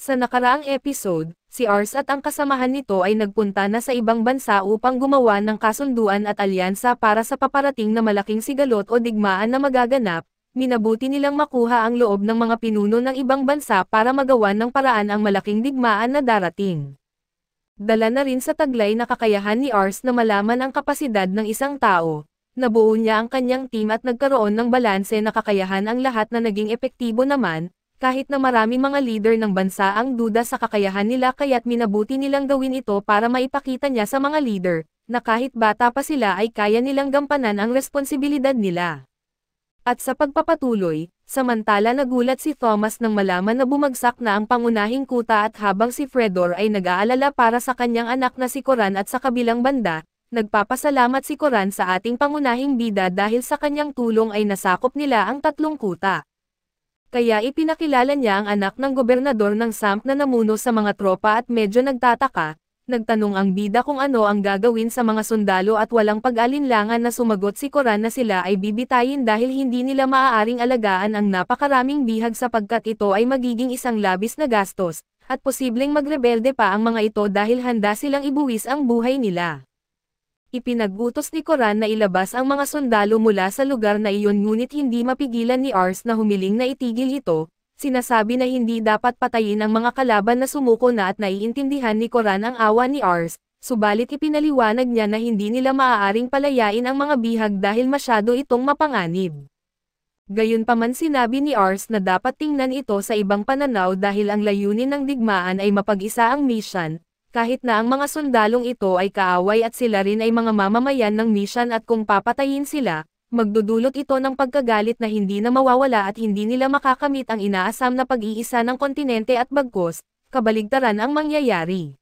Sa nakaraang episode, si Ars at ang kasamahan nito ay nagpunta na sa ibang bansa upang gumawa ng kasunduan at alyansa para sa paparating na malaking sigalot o digmaan na magaganap. Minabuti nilang makuha ang loob ng mga pinuno ng ibang bansa para magawan ng paraan ang malaking digmaan na darating. Dala na rin sa taglay na kakayahan ni Ars na malaman ang kapasidad ng isang tao. Nabuo niya ang kanyang team at nagkaroon ng balanse na kakayahan ang lahat na naging epektibo naman. Kahit na marami mga leader ng bansa ang duda sa kakayahan nila kaya't minabuti nilang gawin ito para maipakita niya sa mga leader, na kahit bata pa sila ay kaya nilang gampanan ang responsibilidad nila. At sa pagpapatuloy, samantala nagulat si Thomas nang malaman na bumagsak na ang pangunahing kuta at habang si Fredor ay nag-aalala para sa kanyang anak na si Coran at sa kabilang banda, nagpapasalamat si Coran sa ating pangunahing bida dahil sa kanyang tulong ay nasakop nila ang tatlong kuta. Kaya ipinakilala niya ang anak ng gobernador ng Samp na namuno sa mga tropa at medyo nagtataka, nagtanong ang bida kung ano ang gagawin sa mga sundalo at walang pag-alinlangan na sumagot si Coran na sila ay bibitayin dahil hindi nila maaaring alagaan ang napakaraming bihag sapagkat ito ay magiging isang labis na gastos, at posibleng magrebelde pa ang mga ito dahil handa silang ibuwis ang buhay nila. Ipinag-utos ni Coran na ilabas ang mga sundalo mula sa lugar na iyon ngunit hindi mapigilan ni Ars na humiling na itigil ito, sinasabi na hindi dapat patayin ang mga kalaban na sumuko na at naiintindihan ni Coran ang awa ni Ars, subalit ipinaliwanag niya na hindi nila maaaring palayain ang mga bihag dahil masyado itong mapanganib. Gayunpaman sinabi ni Ars na dapat tingnan ito sa ibang pananaw dahil ang layunin ng digmaan ay mapag-isa ang mission. Kahit na ang mga sundalong ito ay kaaway at sila rin ay mga mamamayan ng mission at kung papatayin sila, magdudulot ito ng pagkagalit na hindi na mawawala at hindi nila makakamit ang inaasam na pag-iisa ng kontinente at bagkus, kabaligtaran ang mangyayari.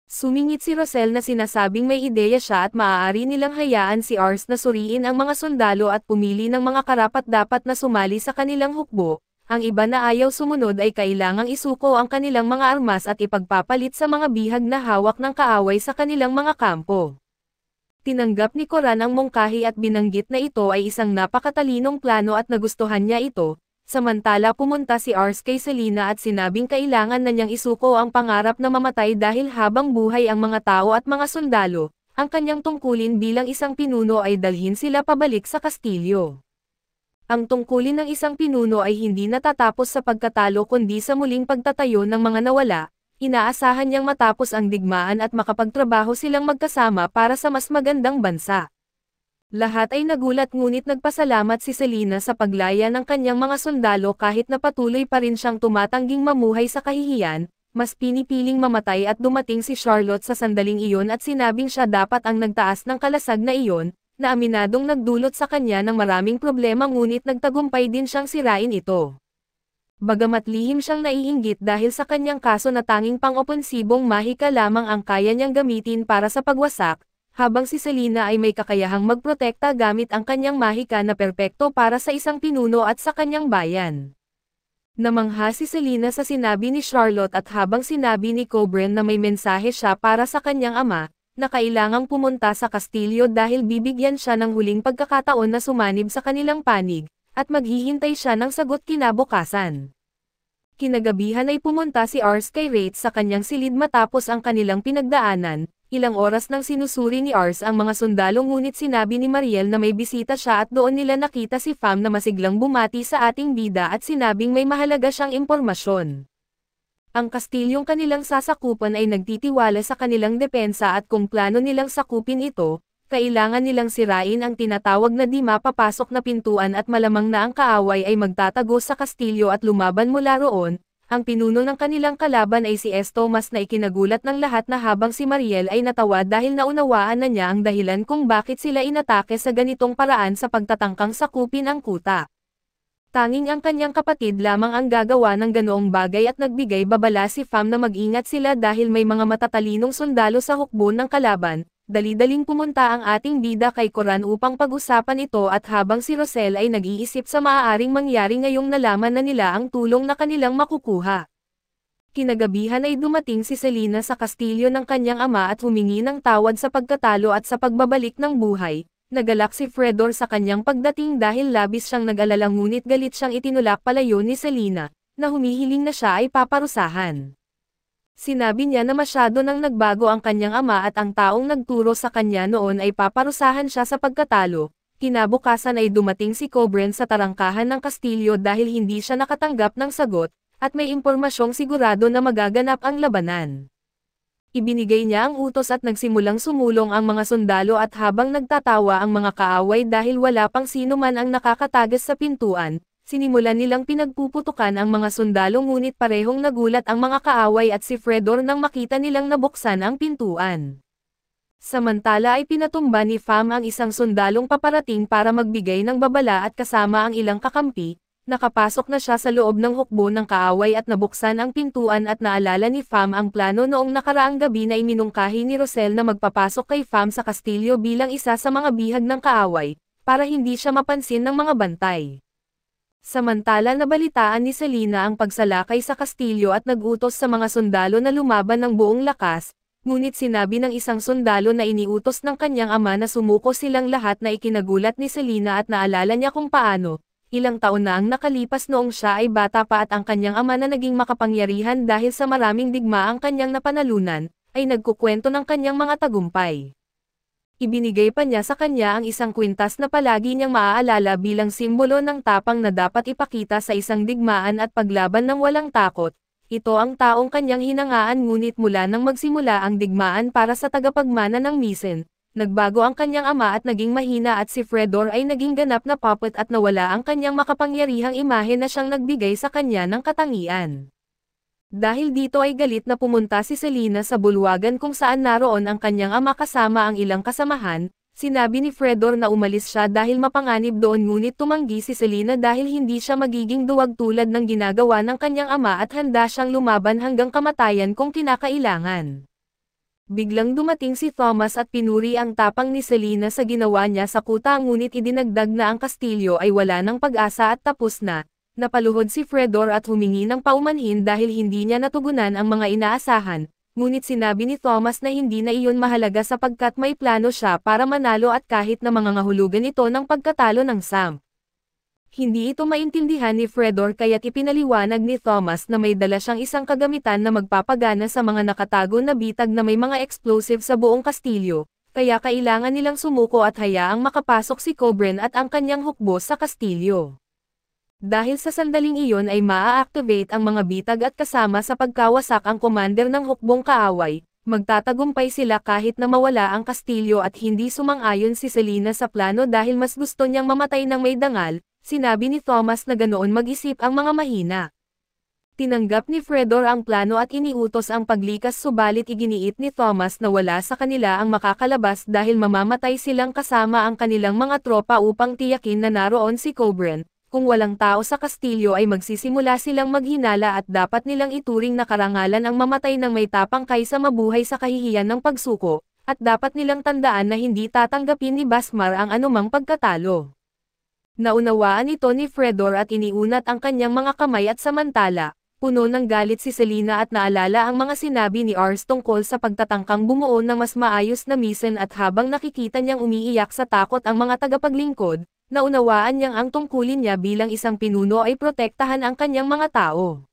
Sumingit si Rosel na sinasabing may ideya siya at maaari nilang hayaan si Ars na suriin ang mga sundalo at pumili ng mga karapat-dapat na sumali sa kanilang hukbo. Ang iba na ayaw sumunod ay kailangang isuko ang kanilang mga armas at ipagpapalit sa mga bihag na hawak ng kaaway sa kanilang mga kampo. Tinanggap ni Coran ang mungkahi at binanggit na ito ay isang napakatalinong plano at nagustuhan niya ito, samantala pumunta si Ars kay Selina at sinabing kailangan na niyang isuko ang pangarap na mamatay dahil habang buhay ang mga tao at mga sundalo, ang kanyang tungkulin bilang isang pinuno ay dalhin sila pabalik sa kastilyo. Ang tungkulin ng isang pinuno ay hindi natatapos sa pagkatalo kundi sa muling pagtatayo ng mga nawala, inaasahan niyang matapos ang digmaan at makapagtrabaho silang magkasama para sa mas magandang bansa. Lahat ay nagulat ngunit nagpasalamat si Selina sa paglaya ng kanyang mga sundalo kahit na patuloy pa rin siyang tumatangging mamuhay sa kahihiyan, mas pinipiling mamatay at dumating si Charlotte sa sandaling iyon at sinabing siya dapat ang nagtaas ng kalasag na iyon, na aminadong nagdulot sa kanya ng maraming problema ngunit nagtagumpay din siyang sirain ito. Bagamat lihim siyang naiinggit dahil sa kanyang kaso na tanging pang-opensibong mahika lamang ang kaya niyang gamitin para sa pagwasak, habang si Selina ay may kakayahang magprotekta gamit ang kanyang mahika na perpekto para sa isang pinuno at sa kanyang bayan. Namangha si Selina sa sinabi ni Charlotte at habang sinabi ni Cobren na may mensahe siya para sa kanyang ama, na kailangang pumunta sa kastilyo dahil bibigyan siya ng huling pagkakataon na sumanib sa kanilang panig, at maghihintay siya ng sagot kinabukasan. Kinagabihan ay pumunta si Ars kay Wraith sa kanyang silid matapos ang kanilang pinagdaanan, ilang oras nang sinusuri ni Ars ang mga sundalo ngunit sinabi ni Mariel na may bisita siya at doon nila nakita si Fam na masiglang bumati sa ating bida at sinabing may mahalaga siyang impormasyon. Ang kastilyong kanilang sasakupan ay nagtitiwala sa kanilang depensa at kung plano nilang sakupin ito, kailangan nilang sirain ang tinatawag na di mapapasok na pintuan at malamang na ang kaaway ay magtatago sa kastilyo at lumaban mula roon. Ang pinuno ng kanilang kalaban ay si S. Thomas na ikinagulat ng lahat na habang si Mariel ay natawa dahil naunawaan na niya ang dahilan kung bakit sila inatake sa ganitong paraan sa pagtatangkang sakupin ang kuta. Tanging ang kanyang kapatid lamang ang gagawa ng ganoong bagay at nagbigay babala si Fam na mag-ingat sila dahil may mga matatalinong sundalo sa hukbo ng kalaban. Dali-daling pumunta ang ating bida kay Coran upang pag-usapan ito at habang si Rosel ay nag-iisip sa maaaring mangyari ngayong nalaman na nila ang tulong na kanilang makukuha. Kinagabihan ay dumating si Selina sa kastilyo ng kanyang ama at humingi ng tawad sa pagkatalo at sa pagbabalik ng buhay. Nagalak si Fredor sa kanyang pagdating dahil labis siyang nag-alala ngunit galit siyang itinulak palayo ni Selina. na humihiling na siya ay paparusahan. Sinabi niya na masyado nang nagbago ang kanyang ama at ang taong nagturo sa kanya noon ay paparusahan siya sa pagkatalo. Kinabukasan ay dumating si Cobren sa tarangkahan ng kastilyo dahil hindi siya nakatanggap ng sagot, at may impormasyong sigurado na magaganap ang labanan. Ibinigay niya ang utos at nagsimulang sumulong ang mga sundalo at habang nagtatawa ang mga kaaway dahil wala pang sino man ang nakakatagas sa pintuan, sinimulan nilang pinagpuputukan ang mga sundalo ngunit parehong nagulat ang mga kaaway at si Fredor nang makita nilang nabuksan ang pintuan. Samantala ay pinatumba ni Pham ang isang sundalong paparating para magbigay ng babala at kasama ang ilang kakampi. Nakapasok na siya sa loob ng hukbo ng kaaway at nabuksan ang pintuan at naalala ni Pham ang plano noong nakaraang gabi na iminungkahi ni Rosel na magpapasok kay Pham sa kastilyo bilang isa sa mga bihag ng kaaway, para hindi siya mapansin ng mga bantay. Samantala nabalitaan ni Selina ang pagsalakay sa kastilyo at nagutos sa mga sundalo na lumaban ng buong lakas, ngunit sinabi ng isang sundalo na iniutos ng kanyang ama na sumuko silang lahat na ikinagulat ni Selina at naalala niya kung paano. Ilang taon na ang nakalipas noong siya ay bata pa at ang kanyang ama na naging makapangyarihan dahil sa maraming digmaang kanyang napanalunan, ay nagkukwento ng kanyang mga tagumpay. Ibinigay pa niya sa kanya ang isang kwintas na palagi niyang maaalala bilang simbolo ng tapang na dapat ipakita sa isang digmaan at paglaban ng walang takot. Ito ang taong kanyang hinangaan ngunit mula nang magsimula ang digmaan para sa tagapagmana ng Misen. Nagbago ang kanyang ama at naging mahina at si Fredor ay naging ganap na puppet at nawala ang kanyang makapangyarihang imahe na siyang nagbigay sa kanya ng katangian. Dahil dito ay galit na pumunta si Selina sa bulwagan kung saan naroon ang kanyang ama kasama ang ilang kasamahan. Sinabi ni Fredor na umalis siya dahil mapanganib doon ngunit tumanggi si Selina dahil hindi siya magiging duwag tulad ng ginagawa ng kanyang ama at handa siyang lumaban hanggang kamatayan kung kinakailangan. Biglang dumating si Thomas at pinuri ang tapang ni Selina sa ginawa niya sa kuta ngunit idinagdag na ang kastilyo ay wala ng pag-asa at tapos na. Napaluhod si Fredor at humingi ng paumanhin dahil hindi niya natugunan ang mga inaasahan, ngunit sinabi ni Thomas na hindi na iyon mahalaga sapagkat may plano siya para manalo at kahit na mangangahulugan ito ng pagkatalo ng Sam. Hindi ito maintindihan ni Fredor kaya't ipinaliwanag ni Thomas na may dala siyang isang kagamitan na magpapagana sa mga nakatago na bitag na may mga explosive sa buong kastilyo, kaya kailangan nilang sumuko at hayaang makapasok si Cobren at ang kanyang hukbo sa kastilyo. Dahil sa sandaling iyon ay maa-activate ang mga bitag at kasama sa pagkawasak ang commander ng hukbong kaaway, magtatagumpay sila kahit na mawala ang kastilyo at hindi sumang-ayon si Selina sa plano dahil mas gusto niyang mamatay ng may dangal. Sinabi ni Thomas na ganoon mag-isip ang mga mahina. Tinanggap ni Fredor ang plano at iniutos ang paglikas subalit iginiit ni Thomas na wala sa kanila ang makakalabas dahil mamamatay silang kasama ang kanilang mga tropa upang tiyakin na naroon si Cobren. Kung walang tao sa kastilyo ay magsisimula silang maghinala at dapat nilang ituring na karangalan ang mamatay ng may tapang kaysa mabuhay sa kahihiyan ng pagsuko, at dapat nilang tandaan na hindi tatanggapin ni Basmar ang anumang pagkatalo. Naunawaan ito ni Fredor at iniunat ang kanyang mga kamay at samantala, puno ng galit si Selina at naalala ang mga sinabi ni Ars tungkol sa pagtatangkang bumuo ng mas maayos na Misen at habang nakikita niyang umiiyak sa takot ang mga tagapaglingkod, naunawaan niyang ang tungkulin niya bilang isang pinuno ay protektahan ang kanyang mga tao.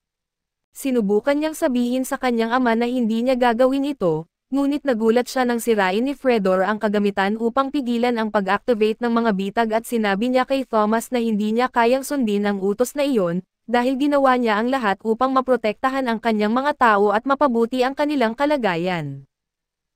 Sinubukan niyang sabihin sa kanyang ama na hindi niya gagawin ito, ngunit nagulat siya nang sirain ni Fredor ang kagamitan upang pigilan ang pag-activate ng mga bitag at sinabi niya kay Thomas na hindi niya kayang sundin ang utos na iyon, dahil ginawa niya ang lahat upang maprotektahan ang kanyang mga tao at mapabuti ang kanilang kalagayan.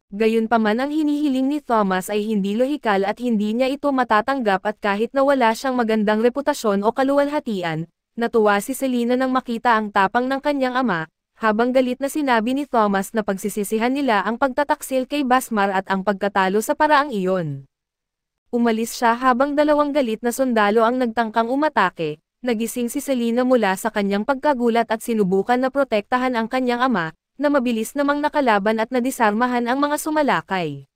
Gayunpaman ang hinihiling ni Thomas ay hindi lohikal at hindi niya ito matatanggap at kahit na wala siyang magandang reputasyon o kaluwalhatian, natuwa si Selina nang makita ang tapang ng kanyang ama. Habang galit na sinabi ni Thomas na pagsisisihan nila ang pagtataksil kay Basmar at ang pagkatalo sa paraang iyon. Umalis siya habang dalawang galit na sundalo ang nagtangkang umatake, nagising si Selina mula sa kanyang pagkagulat at sinubukan na protektahan ang kanyang ama, na mabilis namang nakalaban at nadisarmahan ang mga sumalakay.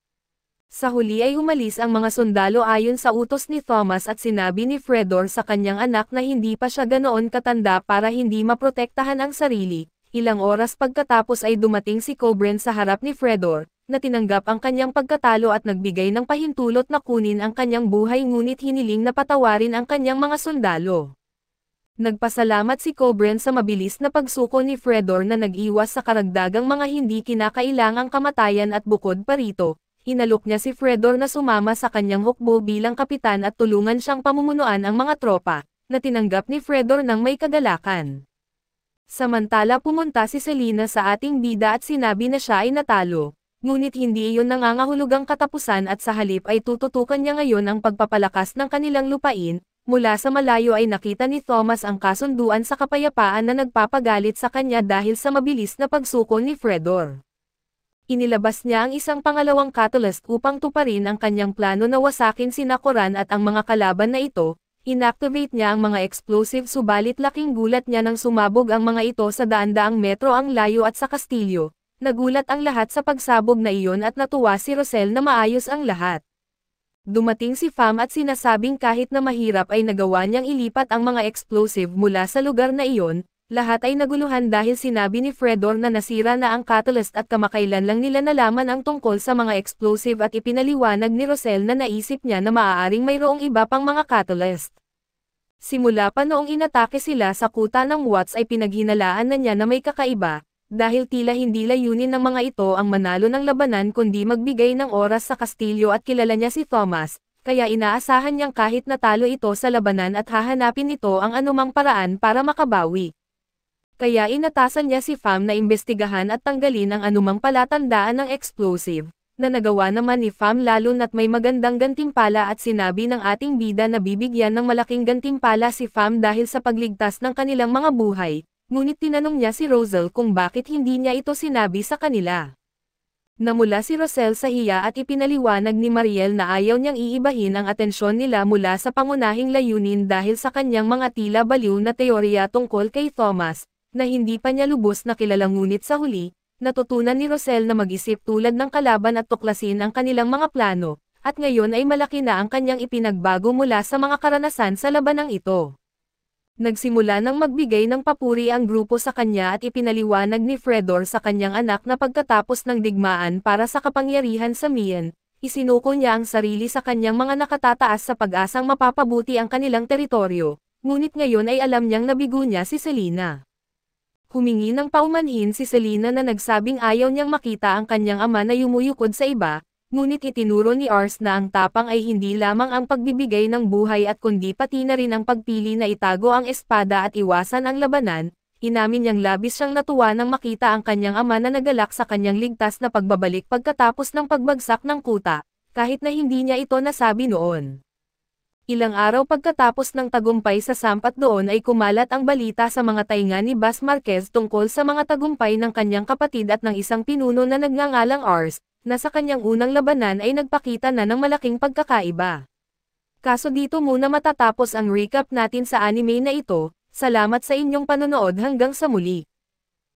Sa huli ay umalis ang mga sundalo ayon sa utos ni Thomas at sinabi ni Fredor sa kanyang anak na hindi pa siya ganoon katanda para hindi maprotektahan ang sarili. Ilang oras pagkatapos ay dumating si Cobren sa harap ni Fredor, na tinanggap ang kanyang pagkatalo at nagbigay ng pahintulot na kunin ang kanyang buhay ngunit hiniling na patawarin ang kanyang mga sundalo. Nagpasalamat si Cobren sa mabilis na pagsuko ni Fedor na nag-iwas sa karagdagang mga hindi kinakailangang kamatayan at bukod pa rito, hinalok niya si Fedor na sumama sa kanyang hukbo bilang kapitan at tulungan siyang pamumunuan ang mga tropa, na tinanggap ni Fedor ng may kagalakan. Samantala pumunta si Selena sa ating bida at sinabi na siya ay natalo, ngunit hindi iyon nangangahulugang katapusan at sa halip ay tututukan niya ngayon ang pagpapalakas ng kanilang lupain. Mula sa malayo ay nakita ni Thomas ang kasunduan sa kapayapaan na nagpapagalit sa kanya dahil sa mabilis na pagsuko ni Fedor. Inilabas niya ang isang pangalawang catalyst upang tuparin ang kanyang plano na wasakin si Nakoran at ang mga kalaban na ito. Inactivate niya ang mga explosive subalit laking gulat niya nang sumabog ang mga ito sa daan-daang metro ang layo at sa kastilyo. Nagulat ang lahat sa pagsabog na iyon at natuwa si Rosel na maayos ang lahat. Dumating si Pham at sinasabing kahit na mahirap ay nagawa niyang ilipat ang mga explosive mula sa lugar na iyon, lahat ay naguluhan dahil sinabi ni Fedor na nasira na ang catalyst at kamakailan lang nila nalaman ang tungkol sa mga explosive at ipinaliwanag ni Rosel na naisip niya na maaaring mayroong iba pang mga catalyst. Simula pa noong inatake sila sa kuta ng Watts ay pinaghinalaan na niya na may kakaiba, dahil tila hindi layunin ng mga ito ang manalo ng labanan kundi magbigay ng oras sa kastilyo at kilala niya si Thomas, kaya inaasahan niyang kahit natalo ito sa labanan at hahanapin nito ang anumang paraan para makabawi. Kaya inatasan niya si Pham na imbestigahan at tanggalin ang anumang palatandaan ng explosive, na nagawa naman ni Pham lalo na't may magandang gantimpala at sinabi ng ating bida na bibigyan ng malaking gantimpala si Pham dahil sa pagligtas ng kanilang mga buhay. Ngunit tinanong niya si Rosel kung bakit hindi niya ito sinabi sa kanila. Namula si Rosel sa hiya at ipinaliwanag ni Mariel na ayaw niyang iibahin ang atensyon nila mula sa pangunahing layunin dahil sa kanyang mga tila baliw na teorya tungkol kay Thomas, na hindi pa niya lubos na kilala ngunit sa huli, natutunan ni Rosel na mag-isip tulad ng kalaban at tuklasin ang kanilang mga plano, at ngayon ay malaki na ang kanyang ipinagbago mula sa mga karanasan sa labanang ito. Nagsimula nang magbigay ng papuri ang grupo sa kanya at ipinaliwanag ni Fedor sa kanyang anak na pagkatapos ng digmaan para sa kapangyarihan sa Mian, isinuko niya ang sarili sa kanyang mga nakatataas sa pag-asang mapapabuti ang kanilang teritoryo, ngunit ngayon ay alam niyang nabigo niya si Selena. Humingi ng paumanhin si Selena na nagsabing ayaw niyang makita ang kanyang ama na yumuyukod sa iba, ngunit itinuro ni Ars na ang tapang ay hindi lamang ang pagbibigay ng buhay at kundi pati na rin ang pagpili na itago ang espada at iwasan ang labanan. Inamin niyang labis siyang natuwa nang makita ang kanyang ama na nagalak sa kanyang ligtas na pagbabalik pagkatapos ng pagbagsak ng kuta, kahit na hindi niya ito nasabi noon. Ilang araw pagkatapos ng tagumpay sa sampat doon ay kumalat ang balita sa mga tainga ni Bas Marquez tungkol sa mga tagumpay ng kanyang kapatid at ng isang pinuno na nagngangalang Ars, na sa kanyang unang labanan ay nagpakita na ng malaking pagkakaiba. Kaso dito muna matatapos ang recap natin sa anime na ito. Salamat sa inyong panonood hanggang sa muli.